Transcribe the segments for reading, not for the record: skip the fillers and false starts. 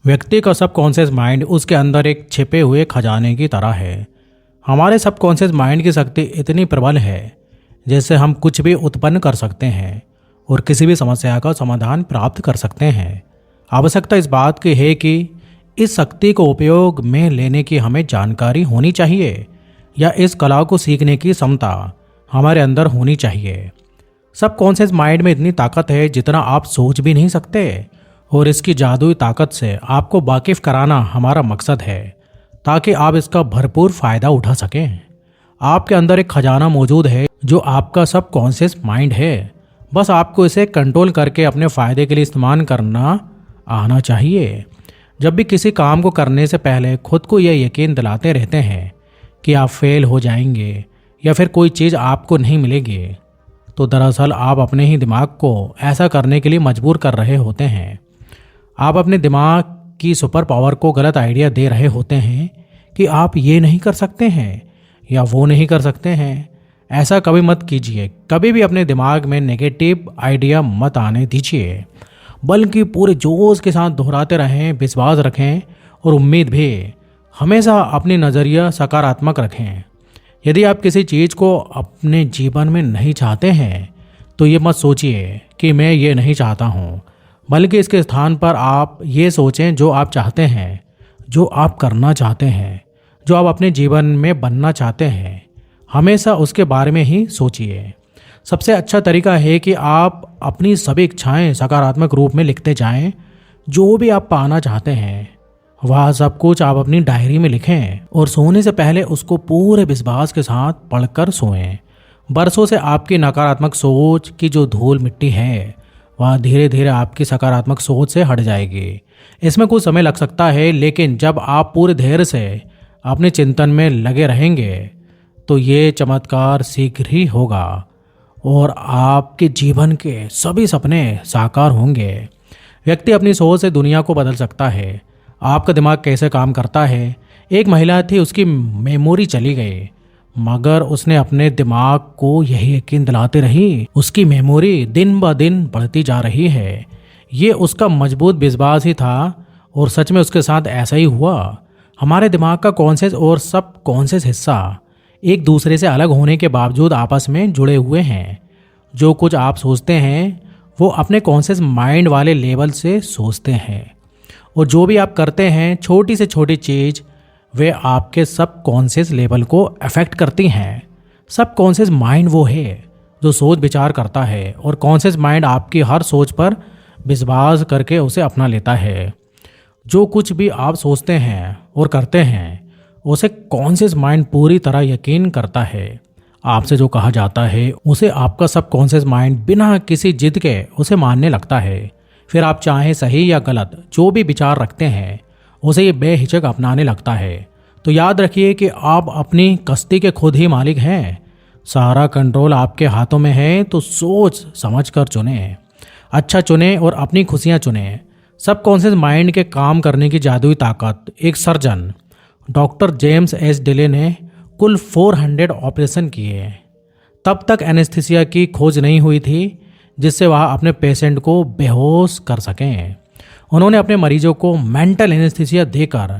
व्यक्ति का subconscious mind उसके अंदर एक छिपे हुए खजाने की तरह है। हमारे सबकॉन्शियस माइंड की शक्ति इतनी प्रबल है जिससे हम कुछ भी उत्पन्न कर सकते हैं और किसी भी समस्या का समाधान प्राप्त कर सकते हैं। आवश्यकता इस बात की है कि इस शक्ति को उपयोग में लेने की हमें जानकारी होनी चाहिए या इस कला को सीखने की क्षमता हमारे अंदर होनी चाहिए। सबकॉन्शियस माइंड में इतनी ताकत है जितना आप सोच भी नहीं सकते और इसकी जादुई ताकत से आपको वाकिफ कराना हमारा मकसद है ताकि आप इसका भरपूर फायदा उठा सकें। आपके अंदर एक खजाना मौजूद है जो आपका सबकॉन्शियस माइंड है। बस आपको इसे कंट्रोल करके अपने फ़ायदे के लिए इस्तेमाल करना आना चाहिए। जब भी किसी काम को करने से पहले खुद को यह यकीन दिलाते रहते हैं कि आप फेल हो जाएंगे या फिर कोई चीज़ आपको नहीं मिलेगी, तो दरअसल आप अपने ही दिमाग को ऐसा करने के लिए मजबूर कर रहे होते हैं। आप अपने दिमाग की सुपर पावर को गलत आइडिया दे रहे होते हैं कि आप ये नहीं कर सकते हैं या वो नहीं कर सकते हैं। ऐसा कभी मत कीजिए। कभी भी अपने दिमाग में नेगेटिव आइडिया मत आने दीजिए, बल्कि पूरे जोश के साथ दोहराते रहें, विश्वास रखें और उम्मीद भी। हमेशा अपनी नज़रिया सकारात्मक रखें। यदि आप किसी चीज़ को अपने जीवन में नहीं चाहते हैं तो ये मत सोचिए कि मैं ये नहीं चाहता हूँ, बल्कि इसके स्थान पर आप ये सोचें जो आप चाहते हैं, जो आप करना चाहते हैं, जो आप अपने जीवन में बनना चाहते हैं। हमेशा उसके बारे में ही सोचिए। सबसे अच्छा तरीका है कि आप अपनी सभी इच्छाएं सकारात्मक रूप में लिखते जाएं। जो भी आप पाना चाहते हैं वह सब कुछ आप अपनी डायरी में लिखें और सोने से पहले उसको पूरे विश्वास के साथ पढ़कर सोएं। बरसों से आपकी नकारात्मक सोच की जो धूल मिट्टी है वह धीरे धीरे आपकी सकारात्मक सोच से हट जाएगी। इसमें कुछ समय लग सकता है, लेकिन जब आप पूरे धैर्य से अपने चिंतन में लगे रहेंगे तो ये चमत्कार शीघ्र ही होगा और आपके जीवन के सभी सपने साकार होंगे। व्यक्ति अपनी सोच से दुनिया को बदल सकता है। आपका दिमाग कैसे काम करता है? एक महिला थी, उसकी मेमोरी चली गई, मगर उसने अपने दिमाग को यही यकीन दिलाती रही। उसकी मेमोरी दिन ब दिन बढ़ती जा रही है। ये उसका मजबूत विश्वास ही था और सच में उसके साथ ऐसा ही हुआ। हमारे दिमाग का कॉन्शियस और सब कॉन्शियस हिस्सा एक दूसरे से अलग होने के बावजूद आपस में जुड़े हुए हैं। जो कुछ आप सोचते हैं वो अपने कॉन्शियस माइंड वाले लेवल से सोचते हैं, और जो भी आप करते हैं छोटी से छोटी चीज़ वे आपके सब कॉन्शियस लेवल को अफेक्ट करती हैं। सब कॉन्शियस माइंड वो है जो सोच विचार करता है, और कॉन्शियस माइंड आपकी हर सोच पर विश्वास करके उसे अपना लेता है। जो कुछ भी आप सोचते हैं और करते हैं उसे कॉन्शियस माइंड पूरी तरह यकीन करता है। आपसे जो कहा जाता है उसे आपका सब कॉन्शियस माइंड बिना किसी जिद के उसे मानने लगता है। फिर आप चाहे सही या गलत जो भी विचार रखते हैं उसे ये बेहिचक अपनाने लगता है। तो याद रखिए कि आप अपनी कश्ती के खुद ही मालिक हैं। सारा कंट्रोल आपके हाथों में है, तो सोच समझ कर चुने, अच्छा चुने और अपनी खुशियाँ चुने। सबकॉन्शियस माइंड के काम करने की जादुई ताकत। एक surgeon doctor James S delay ने कुल 400 ऑपरेशन किए। तब तक एनेस्थीसिया की खोज नहीं हुई थी जिससे वह अपने पेशेंट को बेहोश कर सकें। उन्होंने अपने मरीजों को मेंटल एनेस्थीसिया देकर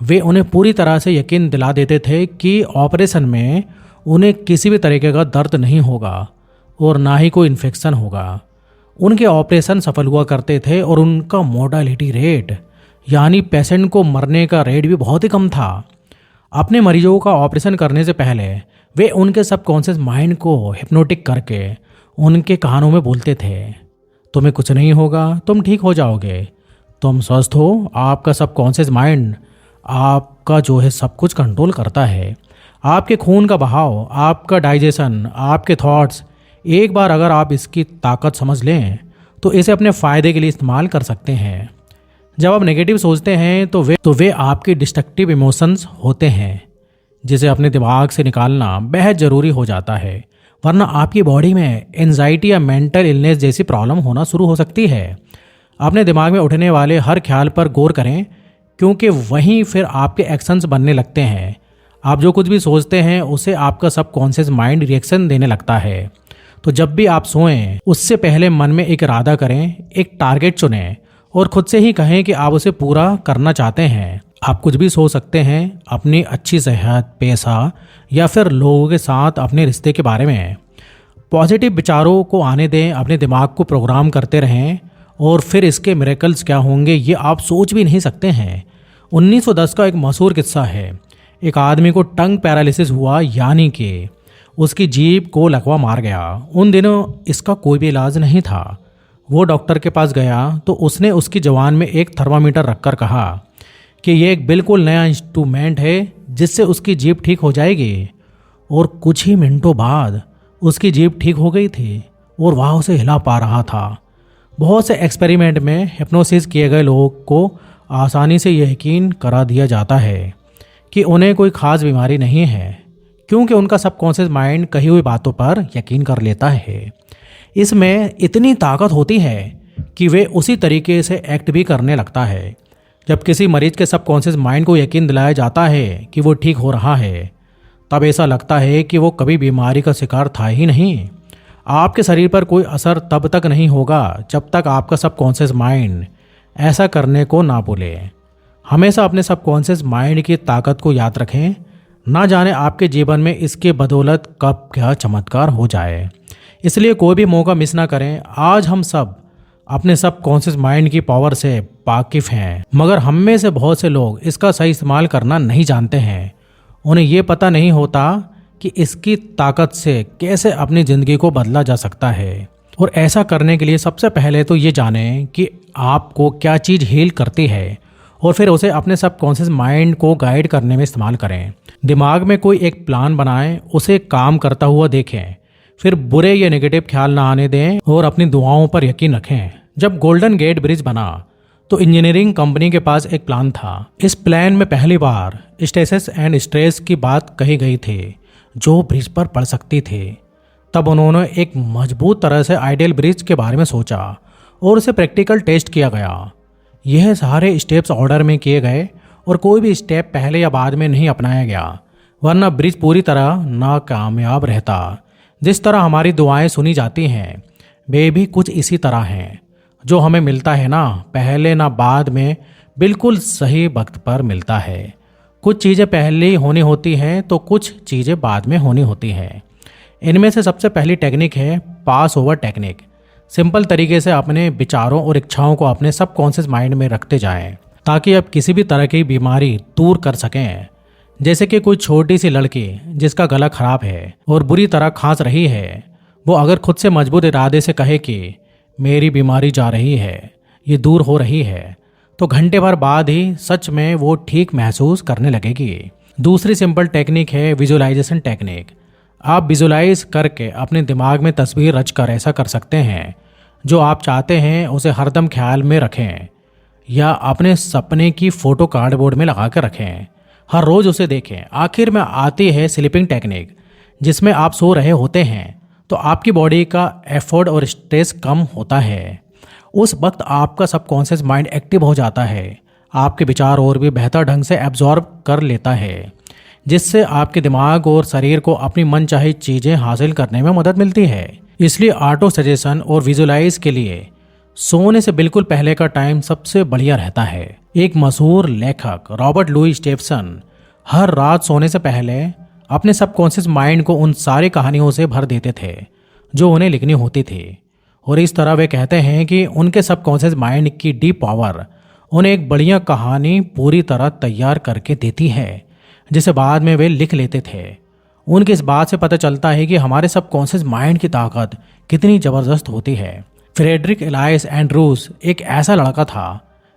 वे उन्हें पूरी तरह से यकीन दिला देते थे कि ऑपरेशन में उन्हें किसी भी तरीके का दर्द नहीं होगा और ना ही कोई इन्फेक्शन होगा। उनके ऑपरेशन सफल हुआ करते थे और उनका मोर्टालिटी रेट यानी पेशेंट को मरने का रेट भी बहुत ही कम था। अपने मरीजों का ऑपरेशन करने से पहले वे उनके सबकॉन्शियस माइंड को हिप्नोटिक करके उनके कानों में बोलते थे, तुम्हें कुछ नहीं होगा, तुम ठीक हो जाओगे, तुम स्वस्थ हो। आपका सबकॉन्शियस माइंड आपका जो है सब कुछ कंट्रोल करता है। आपके खून का बहाव, आपका डाइजेशन, आपके थॉट्स। एक बार अगर आप इसकी ताकत समझ लें तो इसे अपने फ़ायदे के लिए इस्तेमाल कर सकते हैं। जब आप नेगेटिव सोचते हैं तो वे आपके डिस्ट्रक्टिव इमोशंस होते हैं, जिसे अपने दिमाग से निकालना बेहद ज़रूरी हो जाता है, वरना आपकी बॉडी में एंजाइटी या मेंटल इलनेस जैसी प्रॉब्लम होना शुरू हो सकती है। अपने दिमाग में उठने वाले हर ख्याल पर गौर करें, क्योंकि वहीं फिर आपके एक्शंस बनने लगते हैं। आप जो कुछ भी सोचते हैं उसे आपका सबकॉन्शियस माइंड रिएक्शन देने लगता है। तो जब भी आप सोएं उससे पहले मन में एक इरादा करें, एक टारगेट चुनें और खुद से ही कहें कि आप उसे पूरा करना चाहते हैं। आप कुछ भी सोच सकते हैं, अपनी अच्छी सेहत, पैसा या फिर लोगों के साथ अपने रिश्ते के बारे में। पॉजिटिव विचारों को आने दें, अपने दिमाग को प्रोग्राम करते रहें और फिर इसके मिरेकल्स क्या होंगे ये आप सोच भी नहीं सकते हैं। 1910 का एक मशहूर किस्सा है। एक आदमी को टंग पैरालिसिस हुआ, यानी कि उसकी जीभ को लकवा मार गया। उन दिनों इसका कोई भी इलाज नहीं था। वो डॉक्टर के पास गया तो उसने उसकी जवान में एक थर्मामीटर रखकर कहा कि ये एक बिल्कुल नया इंस्ट्रूमेंट है जिससे उसकी जीभ ठीक हो जाएगी। और कुछ ही मिनटों बाद उसकी जीभ ठीक हो गई थी और वह उसे हिला पा रहा था। बहुत से एक्सपेरिमेंट में हिप्नोसिस किए गए लोगों को आसानी से यह यकीन करा दिया जाता है कि उन्हें कोई खास बीमारी नहीं है, क्योंकि उनका सबकॉन्शियस माइंड कही हुई बातों पर यकीन कर लेता है। इसमें इतनी ताकत होती है कि वे उसी तरीके से एक्ट भी करने लगता है। जब किसी मरीज के सबकॉन्शियस माइंड को यकीन दिलाया जाता है कि वो ठीक हो रहा है, तब ऐसा लगता है कि वो कभी बीमारी का शिकार था ही नहीं। आपके शरीर पर कोई असर तब तक नहीं होगा जब तक आपका सबकॉन्शियस माइंड ऐसा करने को ना बोले। हमेशा अपने सबकॉन्शियस माइंड की ताकत को याद रखें। ना जाने आपके जीवन में इसके बदौलत कब क्या चमत्कार हो जाए। इसलिए कोई भी मौका मिस ना करें। आज हम सब अपने सबकॉन्शियस माइंड की पावर से वाकिफ हैं, मगर हम में से बहुत से लोग इसका सही इस्तेमाल करना नहीं जानते हैं। उन्हें ये पता नहीं होता कि इसकी ताकत से कैसे अपनी ज़िंदगी को बदला जा सकता है। और ऐसा करने के लिए सबसे पहले तो ये जानें कि आपको क्या चीज़ हील करती है और फिर उसे अपने सबकॉन्शियस माइंड को गाइड करने में इस्तेमाल करें। दिमाग में कोई एक प्लान बनाएं, उसे काम करता हुआ देखें, फिर बुरे या नेगेटिव ख्याल ना आने दें और अपनी दुआओं पर यकीन रखें। जब गोल्डन गेट ब्रिज बना तो इंजीनियरिंग कंपनी के पास एक प्लान था। इस प्लान में पहली बार स्टेसिस एंड स्ट्रेस की बात कही गई थी जो ब्रिज पर पड़ सकती थी। तब उन्होंने एक मजबूत तरह से आइडियल ब्रिज के बारे में सोचा और उसे प्रैक्टिकल टेस्ट किया गया। यह सारे स्टेप्स ऑर्डर में किए गए और कोई भी स्टेप पहले या बाद में नहीं अपनाया गया, वरना ब्रिज पूरी तरह नाकामयाब रहता। जिस तरह हमारी दुआएं सुनी जाती हैं, वे भी कुछ इसी तरह हैं। जो हमें मिलता है ना पहले ना बाद में, बिल्कुल सही वक्त पर मिलता है। कुछ चीज़ें पहले होनी होती हैं तो कुछ चीज़ें बाद में होनी होती हैं। इनमें से सबसे पहली टेक्निक है पास ओवर टेक्निक। सिंपल तरीके से अपने विचारों और इच्छाओं को अपने सबकॉन्शियस माइंड में रखते जाएं, ताकि आप किसी भी तरह की बीमारी दूर कर सकें। जैसे कि कोई छोटी सी लड़की जिसका गला खराब है और बुरी तरह खांस रही है, वो अगर खुद से मजबूत इरादे से कहे कि मेरी बीमारी जा रही है, ये दूर हो रही है, तो घंटे भर बाद ही सच में वो ठीक महसूस करने लगेगी। दूसरी सिंपल टेक्निक है विजुअलाइजेशन टेक्निक। आप विजुअलाइज करके अपने दिमाग में तस्वीर रच कर ऐसा कर सकते हैं जो आप चाहते हैं उसे हरदम ख्याल में रखें, या अपने सपने की फ़ोटो कार्डबोर्ड में लगा कर रखें। हर रोज़ उसे देखें। आखिर में आती है स्लीपिंग टेक्निक, जिसमें आप सो रहे होते हैं तो आपकी बॉडी का एफर्ट और स्ट्रेस कम होता है। उस वक्त आपका सबकॉन्शियस माइंड एक्टिव हो जाता है, आपके विचार और भी बेहतर ढंग से एब्जॉर्ब कर लेता है, जिससे आपके दिमाग और शरीर को अपनी मनचाही चीज़ें हासिल करने में मदद मिलती है। इसलिए ऑटो सजेशन और विजुअलाइज के लिए सोने से बिल्कुल पहले का टाइम सबसे बढ़िया रहता है। एक मशहूर लेखक रॉबर्ट लुई स्टेफसन हर रात सोने से पहले अपने सबकॉन्शियस माइंड को उन सारी कहानियों से भर देते थे जो उन्हें लिखनी होती थी। और इस तरह वे कहते हैं कि उनके सबकॉन्शियस माइंड की डीप पावर उन्हें एक बढ़िया कहानी पूरी तरह तैयार करके देती है, जिसे बाद में वे लिख लेते थे। उनकी इस बात से पता चलता है कि हमारे सबकॉन्शियस माइंड की ताकत कितनी ज़बरदस्त होती है। फ्रेडरिक एलाइस एंड्रूज एक ऐसा लड़का था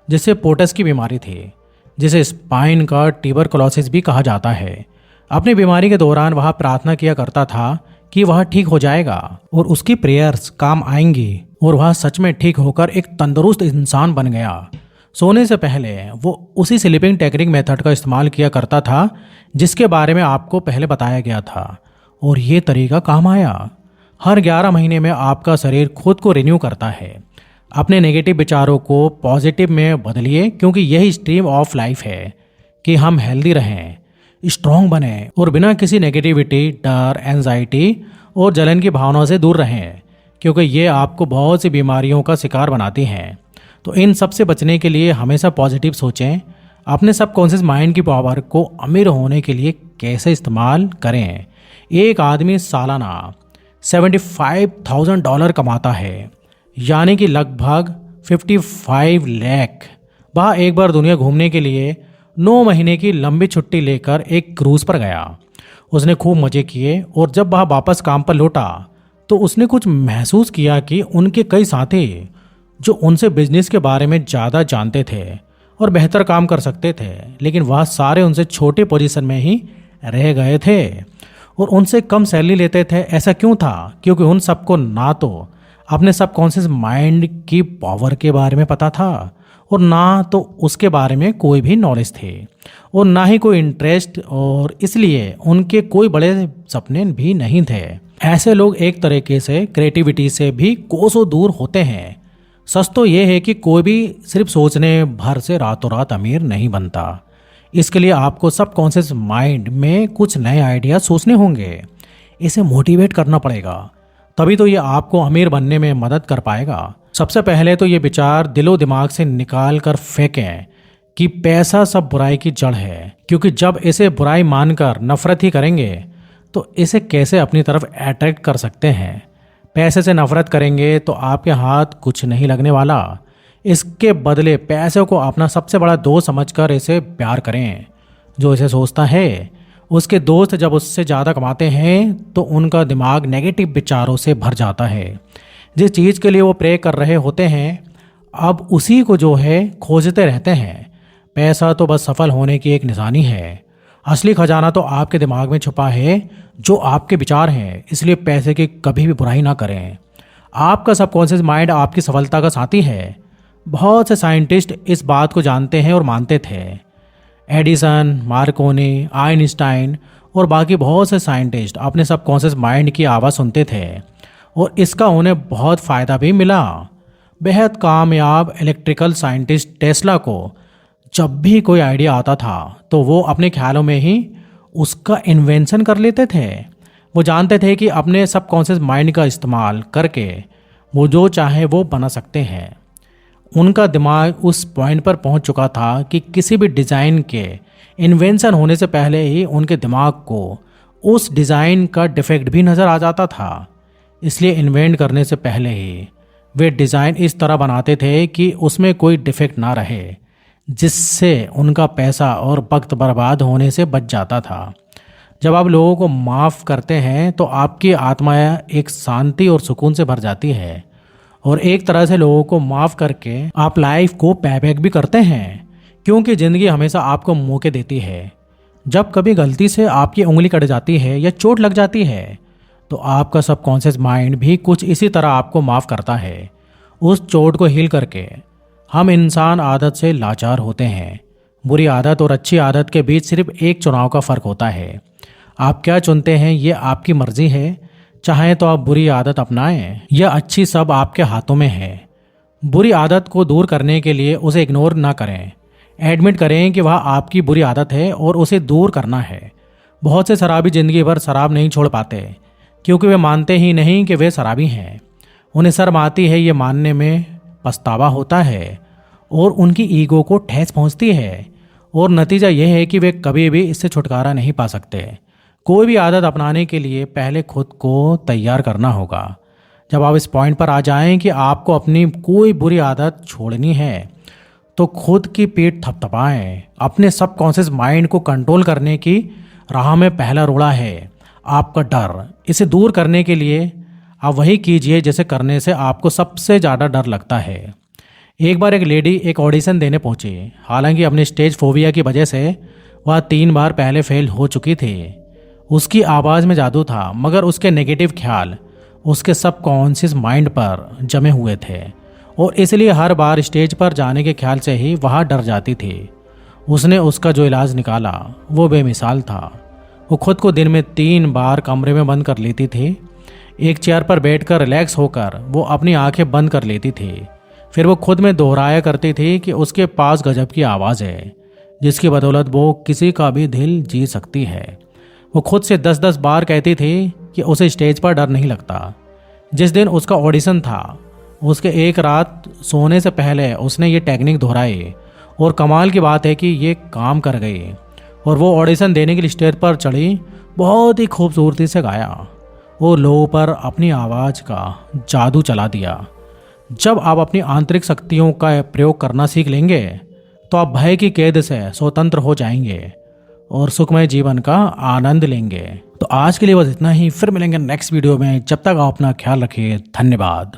जिसे पोटस की बीमारी थी, जिसे स्पाइन का ट्यूबरकुलोसिस भी कहा जाता है। अपनी बीमारी के दौरान वह प्रार्थना किया करता था कि वह ठीक हो जाएगा और उसकी प्रेयर्स काम आएंगी, और वह सच में ठीक होकर एक तंदुरुस्त इंसान बन गया। सोने से पहले वो उसी स्लीपिंग टेक्निक मेथड का इस्तेमाल किया करता था जिसके बारे में आपको पहले बताया गया था, और ये तरीका काम आया। हर 11 महीने में आपका शरीर खुद को रिन्यू करता है। अपने नेगेटिव विचारों को पॉजिटिव में बदलिए, क्योंकि यही स्ट्रीम ऑफ लाइफ है कि हम हेल्दी रहें, स्ट्रॉन्ग बने और बिना किसी नेगेटिविटी, डर, एंजाइटी और जलन की भावनाओं से दूर रहें, क्योंकि ये आपको बहुत सी बीमारियों का शिकार बनाती हैं। तो इन सब से बचने के लिए हमेशा पॉजिटिव सोचें। अपने सबकॉन्शियस माइंड की पावर को अमीर होने के लिए कैसे इस्तेमाल करें। एक आदमी सालाना $75,000 कमाता है, यानी कि लगभग 55 लाख। वह एक बार दुनिया घूमने के लिए 9 महीने की लंबी छुट्टी लेकर एक क्रूज पर गया। उसने खूब मज़े किए और जब वह वापस काम पर लौटा तो उसने कुछ महसूस किया कि उनके कई साथी जो उनसे बिजनेस के बारे में ज़्यादा जानते थे और बेहतर काम कर सकते थे, लेकिन वह सारे उनसे छोटे पोजीशन में ही रह गए थे और उनसे कम सैलरी लेते थे। ऐसा क्यों था? क्योंकि उन सबको ना तो अपने सबकॉन्शियस माइंड की पावर के बारे में पता था और ना तो उसके बारे में कोई भी नॉलेज थे और ना ही कोई इंटरेस्ट, और इसलिए उनके कोई बड़े सपने भी नहीं थे। ऐसे लोग एक तरीके से क्रिएटिविटी से भी कोसों दूर होते हैं। सच तो ये है कि कोई भी सिर्फ सोचने भर से रातों रात अमीर नहीं बनता। इसके लिए आपको सबकॉन्शियस माइंड में कुछ नए आइडिया सोचने होंगे, इसे मोटिवेट करना पड़ेगा, तभी तो ये आपको अमीर बनने में मदद कर पाएगा। सबसे पहले तो ये विचार दिलो दिमाग से निकाल कर फेंकें कि पैसा सब बुराई की जड़ है, क्योंकि जब इसे बुराई मानकर नफरत ही करेंगे तो इसे कैसे अपनी तरफ अट्रैक्ट कर सकते हैं। पैसे से नफरत करेंगे तो आपके हाथ कुछ नहीं लगने वाला। इसके बदले पैसे को अपना सबसे बड़ा दोस्त समझकर इसे प्यार करें। जो इसे सोचता है उसके दोस्त जब उससे ज़्यादा कमाते हैं तो उनका दिमाग नेगेटिव विचारों से भर जाता है। जिस चीज़ के लिए वो प्रे कर रहे होते हैं अब उसी को जो है खोजते रहते हैं। पैसा तो बस सफल होने की एक निशानी है, असली खजाना तो आपके दिमाग में छुपा है जो आपके विचार हैं। इसलिए पैसे की कभी भी बुराई ना करें। आपका सबकॉन्शियस माइंड आपकी सफलता का साथी है। बहुत से साइंटिस्ट इस बात को जानते हैं और मानते थे। एडिसन, मार्कोनी, आइंस्टाइन और बाकी बहुत से साइंटिस्ट अपने सबकॉन्शियस माइंड की आवाज़ सुनते थे और इसका उन्हें बहुत फ़ायदा भी मिला। बेहद कामयाब इलेक्ट्रिकल साइंटिस्ट टेस्ला को जब भी कोई आइडिया आता था तो वो अपने ख्यालों में ही उसका इन्वेंशन कर लेते थे। वो जानते थे कि अपने सबकॉन्शियस माइंड का इस्तेमाल करके वो जो चाहे वो बना सकते हैं। उनका दिमाग उस पॉइंट पर पहुंच चुका था कि किसी भी डिज़ाइन के इन्वेंशन होने से पहले ही उनके दिमाग को उस डिज़ाइन का डिफेक्ट भी नज़र आ जाता था। इसलिए इन्वेंट करने से पहले ही वे डिज़ाइन इस तरह बनाते थे कि उसमें कोई डिफेक्ट ना रहे, जिससे उनका पैसा और वक्त बर्बाद होने से बच जाता था। जब आप लोगों को माफ़ करते हैं तो आपकी आत्मा एक शांति और सुकून से भर जाती है और एक तरह से लोगों को माफ़ करके आप लाइफ को पेबैक भी करते हैं, क्योंकि ज़िंदगी हमेशा आपको मौके देती है। जब कभी गलती से आपकी उंगली कट जाती है या चोट लग जाती है तो आपका सबकॉन्शियस माइंड भी कुछ इसी तरह आपको माफ़ करता है। उस चोट को हील करके हम इंसान आदत से लाचार होते हैं। बुरी आदत और अच्छी आदत के बीच सिर्फ एक चुनाव का फ़र्क होता है। आप क्या चुनते हैं ये आपकी मर्जी है। चाहें तो आप बुरी आदत अपनाएं या अच्छी, सब आपके हाथों में है। बुरी आदत को दूर करने के लिए उसे इग्नोर ना करें। एडमिट करें कि वह आपकी बुरी आदत है और उसे दूर करना है। बहुत से शराबी ज़िंदगी भर शराब नहीं छोड़ पाते क्योंकि वे मानते ही नहीं कि वे शराबी हैं। उन्हें शर्म आती है, ये मानने में पछतावा होता है और उनकी ईगो को ठेस पहुंचती है और नतीजा यह है कि वे कभी भी इससे छुटकारा नहीं पा सकते। कोई भी आदत अपनाने के लिए पहले खुद को तैयार करना होगा। जब आप इस पॉइंट पर आ जाएं कि आपको अपनी कोई बुरी आदत छोड़नी है तो खुद की पीठ थपथपाएं। अपने सबकॉन्शियस माइंड को कंट्रोल करने की राह में पहला रोड़ा है आपका डर। इसे दूर करने के लिए आप वही कीजिए जिसे करने से आपको सबसे ज़्यादा डर लगता है। एक बार एक लेडी एक ऑडिशन देने पहुंची। हालांकि अपने स्टेज फोबिया की वजह से वह 3 बार पहले फेल हो चुकी थी। उसकी आवाज़ में जादू था, मगर उसके नेगेटिव ख्याल उसके सबकॉन्शियस माइंड पर जमे हुए थे और इसलिए हर बार स्टेज पर जाने के ख्याल से ही वह डर जाती थी। उसने उसका जो इलाज निकाला वो बेमिसाल था। वो खुद को दिन में 3 बार कमरे में बंद कर लेती थी। एक चेयर पर बैठकर रिलैक्स होकर वो अपनी आंखें बंद कर लेती थी। फिर वो खुद में दोहराया करती थी कि उसके पास गजब की आवाज़ है जिसकी बदौलत वो किसी का भी दिल जीत सकती है। वो खुद से 10-10 बार कहती थी कि उसे स्टेज पर डर नहीं लगता। जिस दिन उसका ऑडिशन था उसके एक रात सोने से पहले उसने ये टेक्निक दोहराई और कमाल की बात है कि ये काम कर गई और वो ऑडिशन देने के लिए स्टेज पर चढ़ी, बहुत ही खूबसूरती से गाया और लोगों पर अपनी आवाज़ का जादू चला दिया। जब आप अपनी आंतरिक शक्तियों का प्रयोग करना सीख लेंगे तो आप भय की कैद से स्वतंत्र हो जाएंगे और सुखमय जीवन का आनंद लेंगे। तो आज के लिए बस इतना ही, फिर मिलेंगे नेक्स्ट वीडियो में। जब तक आप अपना ख्याल रखिए, धन्यवाद।